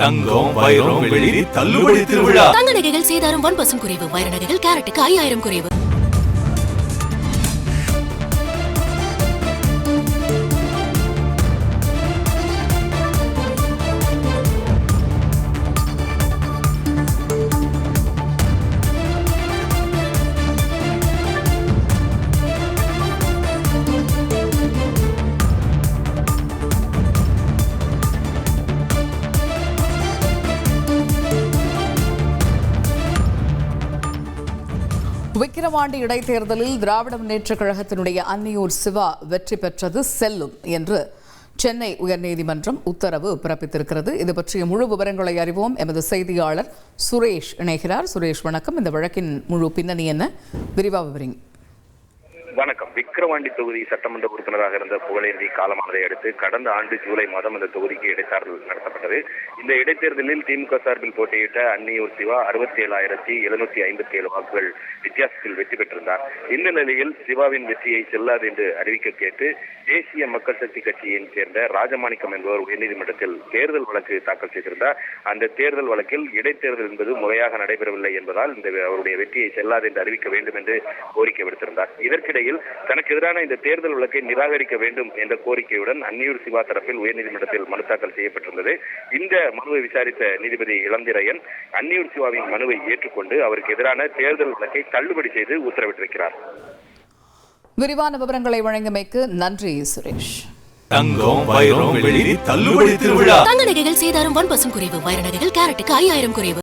தங்கம் வைரம் வெள்ளி தள்ளுபடி திருவிழா. தங்க நகைகள் சேதாரம் 1% குறைவு. வைர நகைகள் கேரட்டுக்கு 5000 குறைவு. விக்கிரவாண்டி இடைத்தேர்தலில் திராவிட முன்னேற்றக் கழகத்தினுடைய அன்னியூர் சிவா வெற்றி பெற்றது செல்லும் என்று சென்னை உயர்நீதிமன்றம் உத்தரவு பிறப்பித்திருக்கிறது. இது பற்றிய முழு விவரங்களை அறிவோம். எமது செய்தியாளர் சுரேஷ் இணைகிறார். சுரேஷ், வணக்கம். இந்த வழக்கின் முழு பின்னணி என்ன, விரிவாக விவரிங்க. வணக்கம். விக்கிரவாண்டி தொகுதி சட்டமன்ற உறுப்பினராக இருந்த புகழேந்தி காலமானதை அடுத்து கடந்த ஆண்டு ஜூலை மாதம் அந்த தொகுதிக்கு இடைத்தேர்தல் நடத்தப்பட்டது. இந்த இடைத்தேர்தலில் திமுக சார்பில் போட்டியிட்ட அன்னியூர் சிவா 67,757 வாக்குகள் வித்தியாசத்தில் வெற்றி பெற்றிருந்தார். இந்த நிலையில் சிவாவின் வெற்றியை செல்லாது என்று அறிவிக்க கேட்டு தேசிய மக்கள் சக்தி கட்சியை சேர்ந்த ராஜமாணிக்கம் என்பவர் உயர்நீதிமன்றத்தில் தேர்தல் வழக்கு தாக்கல் செய்திருந்தார். அந்த தேர்தல் வழக்கில் இடைத்தேர்தல் என்பது முறையாக நடைபெறவில்லை என்பதால் அவருடைய வெற்றியை செல்லாது என்று அறிவிக்க வேண்டும் என்று கோரிக்கை விடுத்திருந்தார். இதற்கிடையில் தனக்கு எதிரான இந்த தேர்தல் வழக்கை நிராகரிக்க வேண்டும் என்ற கோரிக்கையுடன் அன்னியூர் சிவா தரப்பில் உயர்நீதிமன்றத்தில் மனு தாக்கல் செய்யப்பட்டிருந்தது. இந்த மனுவை விசாரித்த நீதிபதி இளந்திரையன் அன்னியூர் சிவாவின் மனுவை ஏற்றுக்கொண்டு அவருக்கு எதிரான தேர்தல் வழக்கை தள்ளுபடி செய்து உத்தரவிட்டிருக்கிறார். விரிவான விவரங்களை வழங்கியமைக்கு நன்றி சுரேஷ். தங்கம் வைரம் வெள்ளி தள்ளுபடி திருவிழா. தங்க நகைகள் சேதாரம் 1% குறைவு. வைர நகைகள் கேரட்டுக்கு 5000 குறைவு.